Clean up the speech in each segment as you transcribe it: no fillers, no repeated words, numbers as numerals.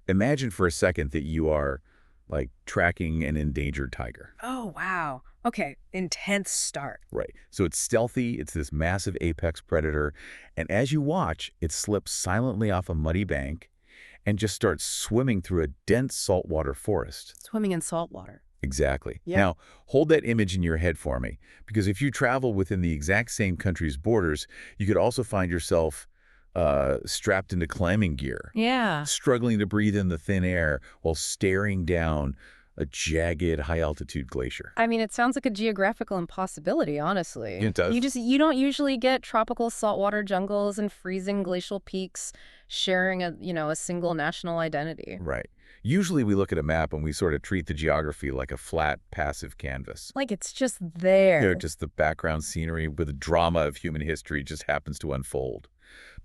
Imagine for a second that you are, like, tracking an endangered tiger. Oh, wow. Okay, intense start. Right. So it's stealthy, it's this massive apex predator, and as you watch, it slips silently off a muddy bank and just starts swimming through a dense saltwater forest. Swimming in salt water. Exactly. Yeah. Now, hold that image in your head for me, because if you travel within the exact same country's borders, you could also find yourself strapped into climbing gear, Yeah. struggling to breathe in the thin air while staring down a jagged, high-altitude glacier. I mean, it sounds like a geographical impossibility, honestly. It does. You don't usually get tropical saltwater jungles and freezing glacial peaks sharing a single national identity. Right. Usually we look at a map and we sort of treat the geography like a flat, passive canvas. Like it's just there. Just the background scenery with the drama of human history just happens to unfold.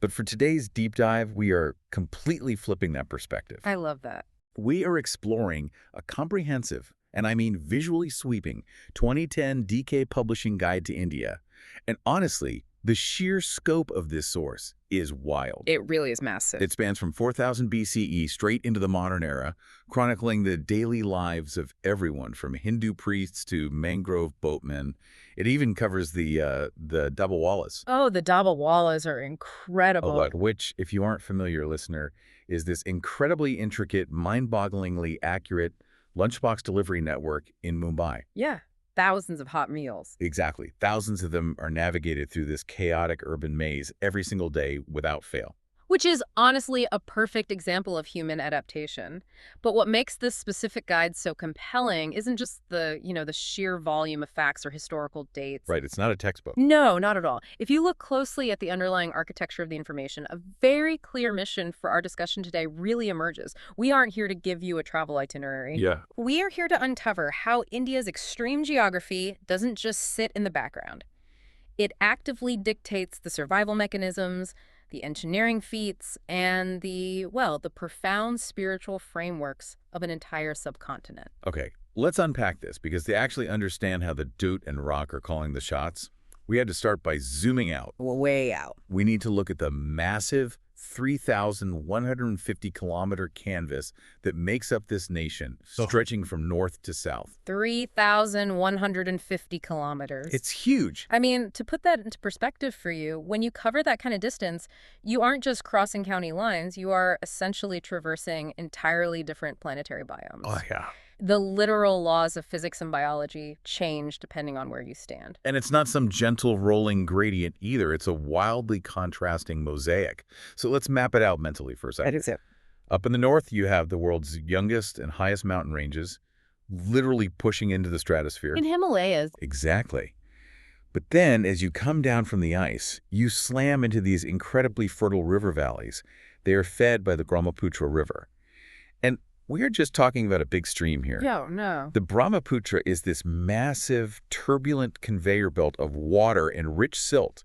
But for today's deep dive, we are completely flipping that perspective. I love that. We are exploring a comprehensive, and I mean visually sweeping, 2010 DK Publishing Guide to India. And honestly, the sheer scope of this source is wild. It really is massive. It spans from 4000 BCE straight into the modern era, chronicling the daily lives of everyone from Hindu priests to mangrove boatmen. It even covers the Dabawalas. Oh, the Dabawalas are incredible. Which, if you aren't familiar, listener, is this incredibly intricate, mind-bogglingly accurate lunchbox delivery network in Mumbai. Yeah, thousands of hot meals. Exactly. Thousands of them are navigated through this chaotic urban maze every single day without fail. Which is honestly a perfect example of human adaptation. But what makes this specific guide so compelling isn't just the sheer volume of facts or historical dates. Right, it's not a textbook. No, not at all. If you look closely at the underlying architecture of the information, a very clear mission for our discussion today really emerges. We aren't here to give you a travel itinerary. Yeah. We are here to uncover how India's extreme geography doesn't just sit in the background. It actively dictates the survival mechanisms, the engineering feats, and the profound spiritual frameworks of an entire subcontinent. Okay, let's unpack this, because to actually understand how the Doot and Rock are calling the shots, we had to start by zooming out. Way out. We need to look at the massive 3,150-kilometer canvas that makes up this nation, stretching from north to south. 3,150 kilometers. It's huge. I mean, to put that into perspective for you, when you cover that kind of distance, you aren't just crossing county lines, you are essentially traversing entirely different planetary biomes. Oh, yeah. The literal laws of physics and biology change depending on where you stand. And it's not some gentle rolling gradient either. It's a wildly contrasting mosaic. So let's map it out mentally for a second. That is it. Up in the north, you have the world's youngest and highest mountain ranges, literally pushing into the stratosphere. In Himalayas. Exactly. But then, as you come down from the ice, you slam into these incredibly fertile river valleys. They are fed by the Brahmaputra River. And we are just talking about a big stream here. No. The Brahmaputra is this massive, turbulent conveyor belt of water and rich silt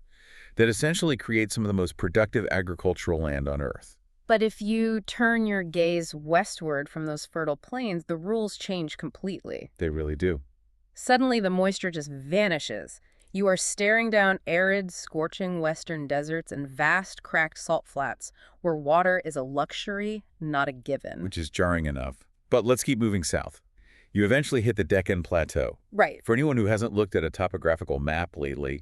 that essentially creates some of the most productive agricultural land on Earth. But if you turn your gaze westward from those fertile plains, the rules change completely. They really do. Suddenly, the moisture just vanishes. You are staring down arid, scorching western deserts and vast, cracked salt flats where water is a luxury, not a given. Which is jarring enough. But let's keep moving south. You eventually hit the Deccan Plateau. Right. For anyone who hasn't looked at a topographical map lately,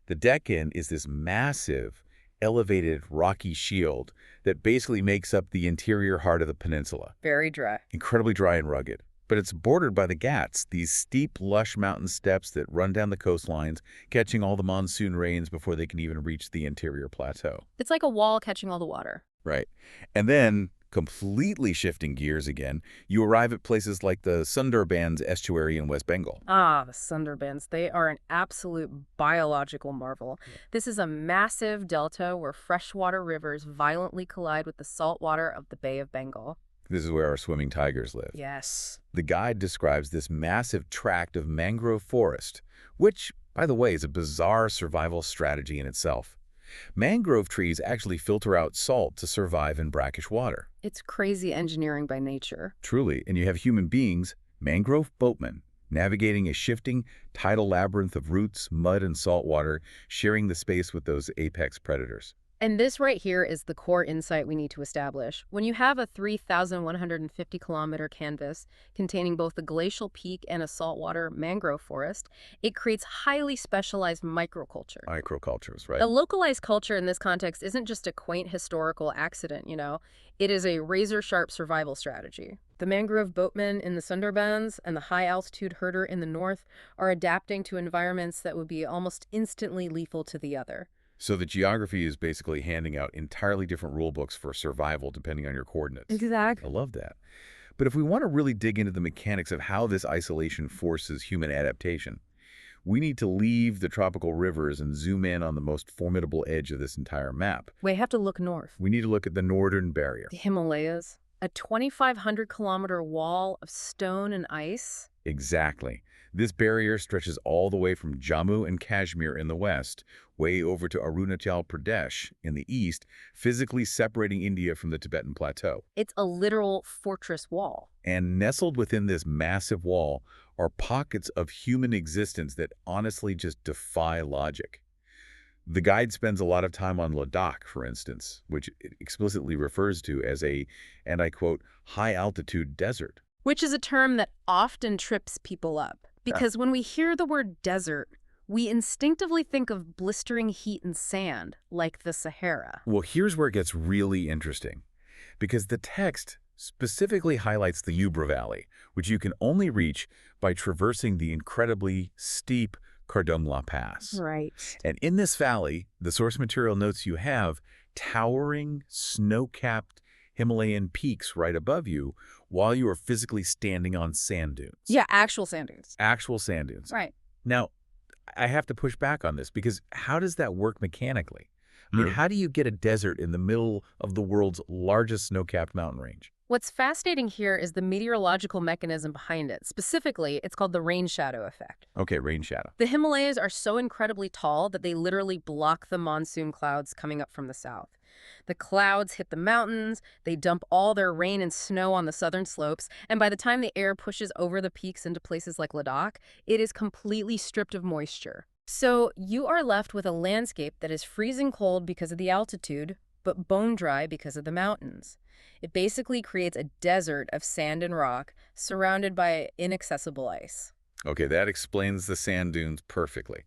the Deccan is this massive, elevated, rocky shield that basically makes up the interior heart of the peninsula. Very dry. Incredibly dry and rugged. But it's bordered by the Ghats, these steep, lush mountain steps that run down the coastlines, catching all the monsoon rains before they can even reach the interior plateau. It's like a wall catching all the water. Right. And then, completely shifting gears again, you arrive at places like the Sundarbans estuary in West Bengal. Ah, the Sundarbans. They are an absolute biological marvel. This is a massive delta where freshwater rivers violently collide with the salt water of the Bay of Bengal. This is where our swimming tigers live. Yes. The guide describes this massive tract of mangrove forest, which, by the way, is a bizarre survival strategy in itself. Mangrove trees actually filter out salt to survive in brackish water. It's crazy engineering by nature. Truly, and you have human beings, mangrove boatmen, navigating a shifting, tidal labyrinth of roots, mud, and salt water, sharing the space with those apex predators. And this right here is the core insight we need to establish. When you have a 3,150-kilometer canvas containing both a glacial peak and a saltwater mangrove forest, it creates highly specialized microculture. Microcultures, right? A localized culture in this context isn't just a quaint historical accident, it is a razor-sharp survival strategy. The mangrove boatmen in the Sundarbans and the high-altitude herder in the north are adapting to environments that would be almost instantly lethal to the other. So the geography is basically handing out entirely different rule books for survival depending on your coordinates. I Exactly. love that. But if we want to really dig into the mechanics of how this isolation forces human adaptation, we need to leave the tropical rivers and zoom in on the most formidable edge of this entire map. We have to look north. We need to look at the northern barrier. The Himalayas, a 2,500-kilometer wall of stone and ice. Exactly. This barrier stretches all the way from Jammu and Kashmir in the west, way over to Arunachal Pradesh in the east, physically separating India from the Tibetan Plateau. It's a literal fortress wall. And nestled within this massive wall are pockets of human existence that honestly just defy logic. The guide spends a lot of time on Ladakh, for instance, which it explicitly refers to as a, and I quote, high-altitude desert. Which is a term that often trips people up. Because when we hear the word desert, we instinctively think of blistering heat and sand, like the Sahara. Well, here's where it gets really interesting, because the text specifically highlights the Ubra Valley, which you can only reach by traversing the incredibly steep Kardumla Pass. Right. And in this valley, the source material notes you have towering, snow-capped Himalayan peaks right above you while you are physically standing on sand dunes. Yeah, actual sand dunes. Actual sand dunes. Right. Now, I have to push back on this because how does that work mechanically? I mean, how do you get a desert in the middle of the world's largest snow-capped mountain range? What's fascinating here is the meteorological mechanism behind it. Specifically, it's called the rain shadow effect. Okay, rain shadow. The Himalayas are so incredibly tall that they literally block the monsoon clouds coming up from the south. The clouds hit the mountains, they dump all their rain and snow on the southern slopes, and by the time the air pushes over the peaks into places like Ladakh, it is completely stripped of moisture. So you are left with a landscape that is freezing cold because of the altitude, but bone dry because of the mountains. It basically creates a desert of sand and rock surrounded by inaccessible ice. Okay, that explains the sand dunes perfectly.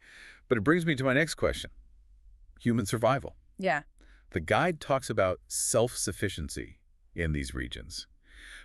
But it brings me to my next question. Human survival. Yeah. The guide talks about self-sufficiency in these regions.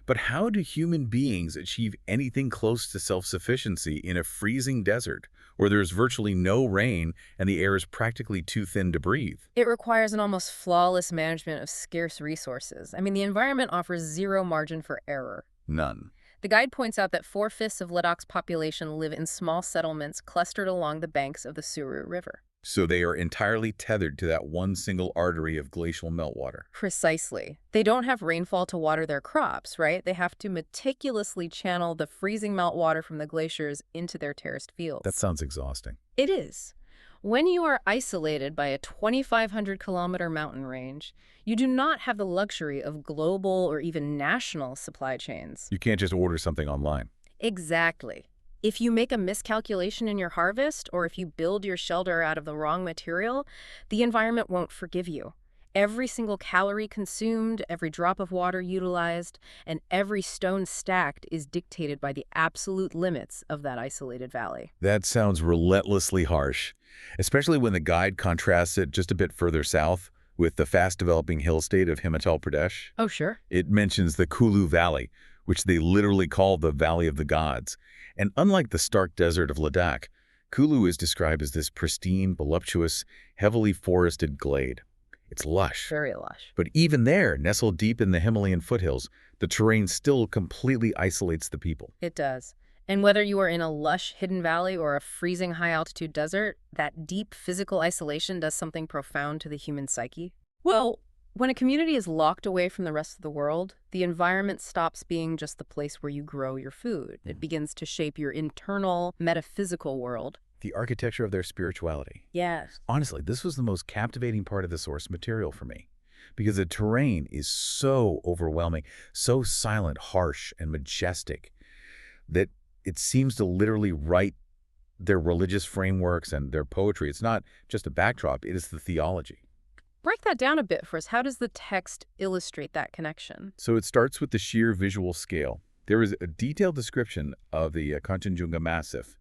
But how do human beings achieve anything close to self-sufficiency in a freezing desert where there's virtually no rain and the air is practically too thin to breathe? It requires an almost flawless management of scarce resources. I mean, the environment offers zero margin for error. None. The guide points out that 4/5 of Ladakh's population live in small settlements clustered along the banks of the Suru River. So they are entirely tethered to that one single artery of glacial meltwater. Precisely. They don't have rainfall to water their crops, right? They have to meticulously channel the freezing meltwater from the glaciers into their terraced fields. That sounds exhausting. It is. When you are isolated by a 2,500-kilometer mountain range, you do not have the luxury of global or even national supply chains. You can't just order something online. Exactly. If you make a miscalculation in your harvest, or if you build your shelter out of the wrong material, the environment won't forgive you. Every single calorie consumed, every drop of water utilized, and every stone stacked is dictated by the absolute limits of that isolated valley. That sounds relentlessly harsh, especially when the guide contrasts it just a bit further south with the fast-developing hill state of Himachal Pradesh. Oh, sure. It mentions the Kulu Valley, which they literally call the Valley of the Gods. And unlike the stark desert of Ladakh, Kulu is described as this pristine, voluptuous, heavily forested glade. It's lush. Very lush. But even there, nestled deep in the Himalayan foothills, the terrain still completely isolates the people. It does. And whether you are in a lush hidden valley or a freezing high-altitude desert, that deep physical isolation does something profound to the human psyche. Well, when a community is locked away from the rest of the world, the environment stops being just the place where you grow your food. It begins to shape your internal, metaphysical world. The architecture of their spirituality. Yes. Honestly, this was the most captivating part of the source material for me, because the terrain is so overwhelming, so silent, harsh, and majestic, that it seems to literally write their religious frameworks and their poetry. It's not just a backdrop, it is the theology. Break that down a bit for us. How does the text illustrate that connection? So it starts with the sheer visual scale. There is a detailed description of the Kanchenjunga Massif.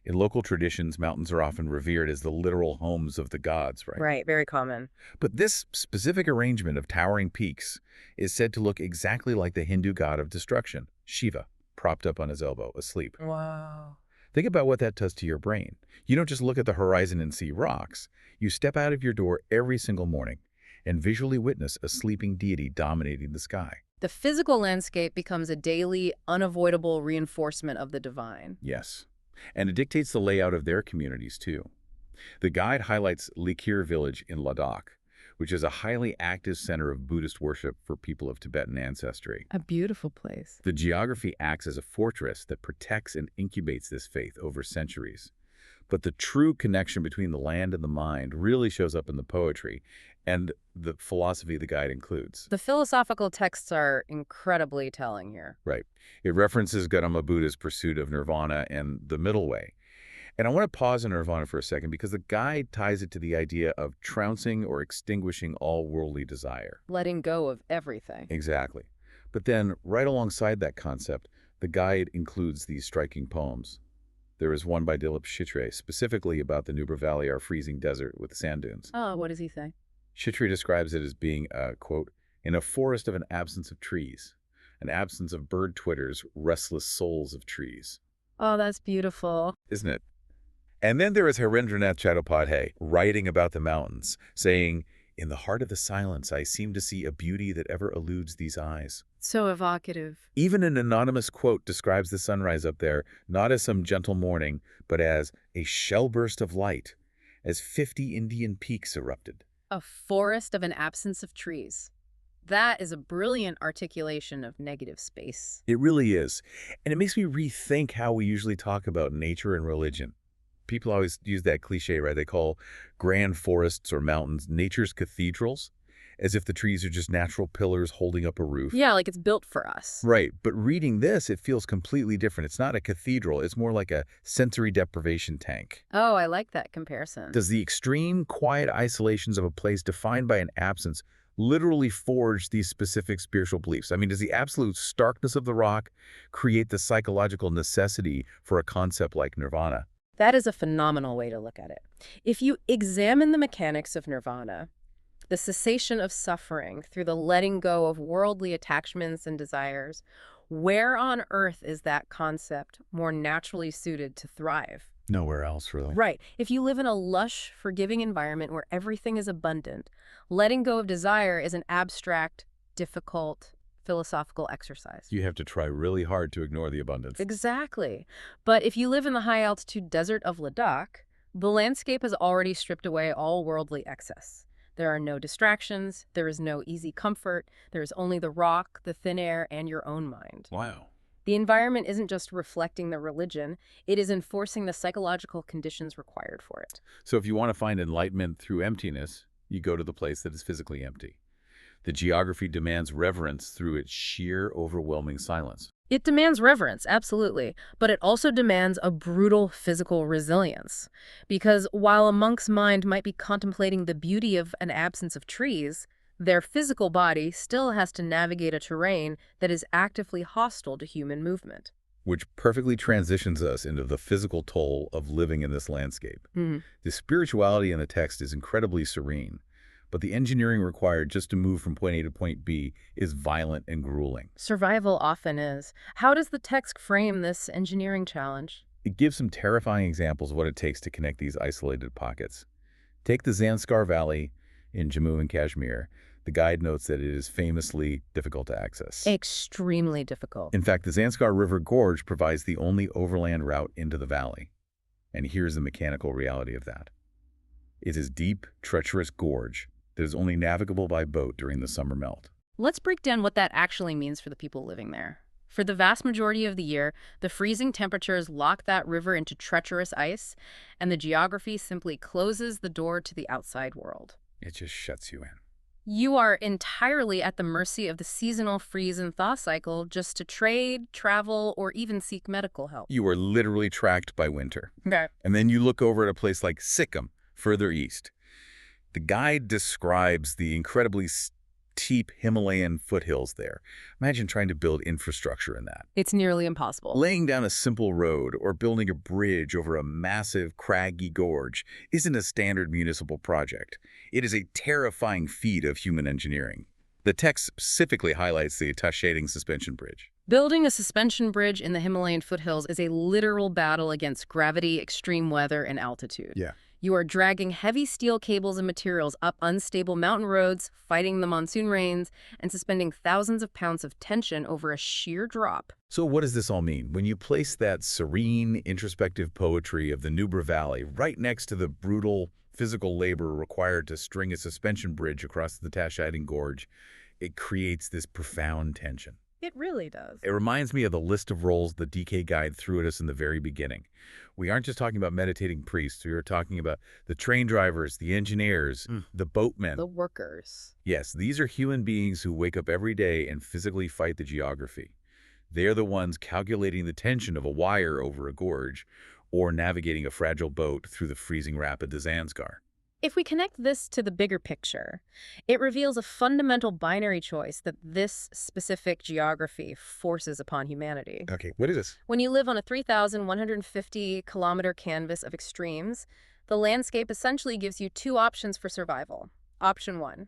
In local traditions, mountains are often revered as the literal homes of the gods, right? Right, very common. But this specific arrangement of towering peaks is said to look exactly like the Hindu god of destruction, Shiva, propped up on his elbow, asleep. Wow. Think about what that does to your brain. You don't just look at the horizon and see rocks. You step out of your door every single morning and visually witness a sleeping deity dominating the sky. The physical landscape becomes a daily, unavoidable reinforcement of the divine. Yes. And it dictates the layout of their communities, too. The guide highlights Likir village in Ladakh, which is a highly active center of Buddhist worship for people of Tibetan ancestry. A beautiful place. The geography acts as a fortress that protects and incubates this faith over centuries. But the true connection between the land and the mind really shows up in the poetry and the philosophy the guide includes. The philosophical texts are incredibly telling here. Right. It references Gautama Buddha's pursuit of nirvana and the middle way. And I want to pause on nirvana for a second because the guide ties it to the idea of trouncing or extinguishing all worldly desire. Letting go of everything. Exactly. But then, right alongside that concept, the guide includes these striking poems. There is one by Dilip Chitre, specifically about the Nubra Valley, our freezing desert with sand dunes. Oh, what does he say? Chitre describes it as being, quote, in a forest of an absence of trees, an absence of bird twitters, restless souls of trees. Oh, that's beautiful. Isn't it? And then there is Harendranath Chattopadhyay writing about the mountains, saying, in the heart of the silence, I seem to see a beauty that ever eludes these eyes. So evocative. Even an anonymous quote describes the sunrise up there, not as some gentle morning, but as a shellburst of light, as 50 Indian peaks erupted. A forest of an absence of trees. That is a brilliant articulation of negative space. It really is. And it makes me rethink how we usually talk about nature and religion. People always use that cliche, right? They call grand forests or mountains nature's cathedrals, as if the trees are just natural pillars holding up a roof. Yeah, like it's built for us. Right, but reading this, it feels completely different. It's not a cathedral. It's more like a sensory deprivation tank. Oh, I like that comparison. Does the extreme, quiet isolations of a place defined by an absence literally forge these specific spiritual beliefs? I mean, does the absolute starkness of the rock create the psychological necessity for a concept like nirvana? That is a phenomenal way to look at it. If you examine the mechanics of nirvana, the cessation of suffering through the letting go of worldly attachments and desires, where on earth is that concept more naturally suited to thrive? Nowhere else, really. Right. If you live in a lush, forgiving environment where everything is abundant, letting go of desire is an abstract, difficult, philosophical exercise. You have to try really hard to ignore the abundance. Exactly. But if you live in the high-altitude desert of Ladakh, the landscape has already stripped away all worldly excess. There are no distractions, there is no easy comfort, there is only the rock, the thin air, and your own mind. Wow. The environment isn't just reflecting the religion, it is enforcing the psychological conditions required for it. So if you want to find enlightenment through emptiness, you go to the place that is physically empty. The geography demands reverence through its sheer, overwhelming silence. It demands reverence, absolutely, but it also demands a brutal physical resilience. Because while a monk's mind might be contemplating the beauty of an absence of trees, their physical body still has to navigate a terrain that is actively hostile to human movement. Which perfectly transitions us into the physical toll of living in this landscape. The spirituality in the text is incredibly serene, but the engineering required just to move from point A to point B is violent and grueling. Survival often is. How does the text frame this engineering challenge? It gives some terrifying examples of what it takes to connect these isolated pockets. Take the Zanskar Valley in Jammu and Kashmir. The guide notes that it is famously difficult to access. Extremely difficult. In fact, the Zanskar River Gorge provides the only overland route into the valley. And here's the mechanical reality of that. It is a deep, treacherous gorge that is only navigable by boat during the summer melt. Let's break down what that actually means for the people living there. For the vast majority of the year, the freezing temperatures lock that river into treacherous ice, and the geography simply closes the door to the outside world. It just shuts you in. You are entirely at the mercy of the seasonal freeze and thaw cycle just to trade, travel, or even seek medical help. You are literally tracked by winter. Okay. And then you look over at a place like Sikkim, further east. The guide describes the incredibly steep Himalayan foothills there. Imagine trying to build infrastructure in that. It's nearly impossible. Laying down a simple road or building a bridge over a massive, craggy gorge isn't a standard municipal project. It is a terrifying feat of human engineering. The text specifically highlights the Tashading suspension bridge. Building a suspension bridge in the Himalayan foothills is a literal battle against gravity, extreme weather, and altitude. Yeah. You are dragging heavy steel cables and materials up unstable mountain roads, fighting the monsoon rains, and suspending thousands of pounds of tension over a sheer drop. So what does this all mean? When you place that serene, introspective poetry of the Nubra Valley right next to the brutal physical labor required to string a suspension bridge across the Tashading Gorge, it creates this profound tension. It really does. It reminds me of the list of roles the DK guide threw at us in the very beginning. We aren't just talking about meditating priests. We are talking about the train drivers, the engineers, the boatmen. The workers. Yes, these are human beings who wake up every day and physically fight the geography. They are the ones calculating the tension of a wire over a gorge or navigating a fragile boat through the freezing rapid of Zanskar. If we connect this to the bigger picture, it reveals a fundamental binary choice that this specific geography forces upon humanity. Okay, what is this? When you live on a 3,150-kilometer canvas of extremes, the landscape essentially gives you two options for survival. Option 1,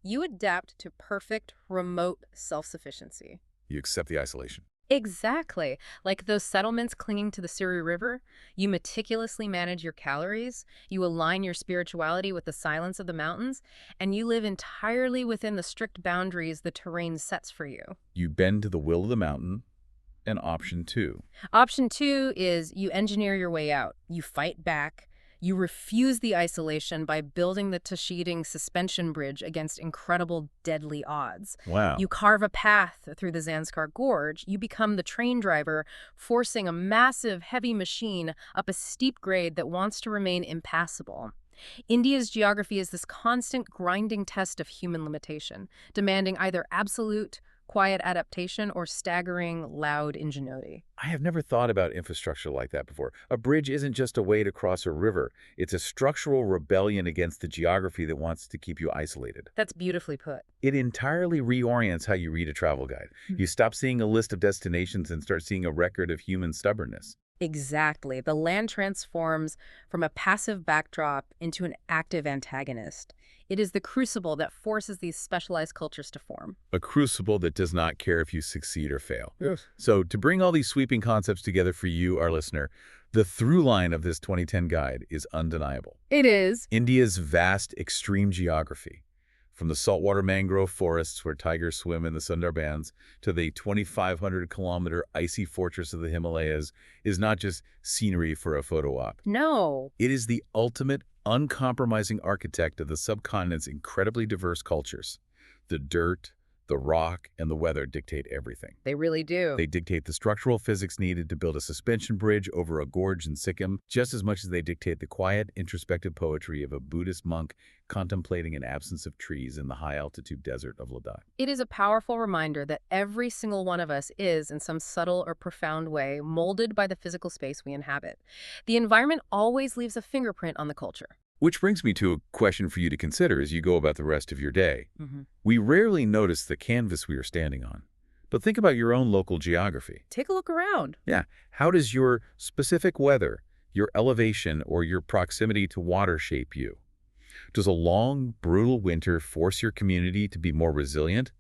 you adapt to perfect, remote self-sufficiency. You accept the isolation. Exactly. Like those settlements clinging to the Siri River, you meticulously manage your calories, you align your spirituality with the silence of the mountains, and you live entirely within the strict boundaries the terrain sets for you. You bend to the will of the mountain. And option 2. Option 2 is you engineer your way out. You fight back. You refuse the isolation by building the Tashading suspension bridge against incredible, deadly odds. Wow. You carve a path through the Zanskar Gorge. You become the train driver, forcing a massive, heavy machine up a steep grade that wants to remain impassable. India's geography is this constant grinding test of human limitation, demanding either absolute, quiet adaptation or staggering, loud ingenuity. I have never thought about infrastructure like that before. A bridge isn't just a way to cross a river. It's a structural rebellion against the geography that wants to keep you isolated. That's beautifully put. It entirely reorients how you read a travel guide. You stop seeing a list of destinations and start seeing a record of human stubbornness. Exactly. The land transforms from a passive backdrop into an active antagonist. It is the crucible that forces these specialized cultures to form. A crucible that does not care if you succeed or fail. Yes. So to bring all these sweeping concepts together for you, our listener, the through line of this 2010 guide is undeniable. It is. India's vast, extreme geography, from the saltwater mangrove forests where tigers swim in the Sundarbans to the 2,500-kilometer icy fortress of the Himalayas, is not just scenery for a photo op. No. It is the ultimate, uncompromising architect of the subcontinent's incredibly diverse cultures. The dirt, the rock, and the weather dictate everything. They really do. They dictate the structural physics needed to build a suspension bridge over a gorge in Sikkim, just as much as they dictate the quiet, introspective poetry of a Buddhist monk contemplating an absence of trees in the high-altitude desert of Ladakh. It is a powerful reminder that every single one of us is, in some subtle or profound way, molded by the physical space we inhabit. The environment always leaves a fingerprint on the culture. Which brings me to a question for you to consider as you go about the rest of your day. Mm-hmm. We rarely notice the canvas we are standing on, but think about your own local geography. Take a look around. Yeah, how does your specific weather, your elevation, or your proximity to water shape you? Does a long, brutal winter force your community to be more resilient?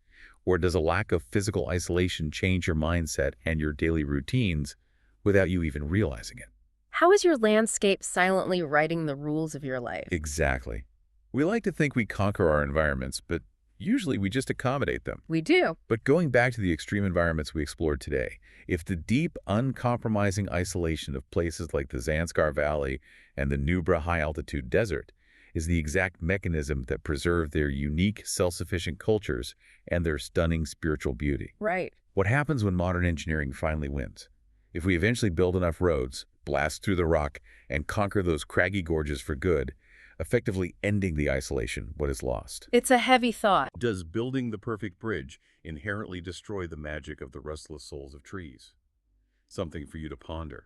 Or does a lack of physical isolation change your mindset and your daily routines without you even realizing it? How is your landscape silently writing the rules of your life? Exactly. We like to think we conquer our environments, but usually we just accommodate them. We do. But going back to the extreme environments we explored today, if the deep, uncompromising isolation of places like the Zanskar Valley and the Nubra high-altitude desert is the exact mechanism that preserved their unique, self-sufficient cultures and their stunning spiritual beauty. Right. What happens when modern engineering finally wins? If we eventually build enough roads, blast through the rock, and conquer those craggy gorges for good, effectively ending the isolation, what is lost? It's a heavy thought. Does building the perfect bridge inherently destroy the magic of the restless souls of trees? Something for you to ponder.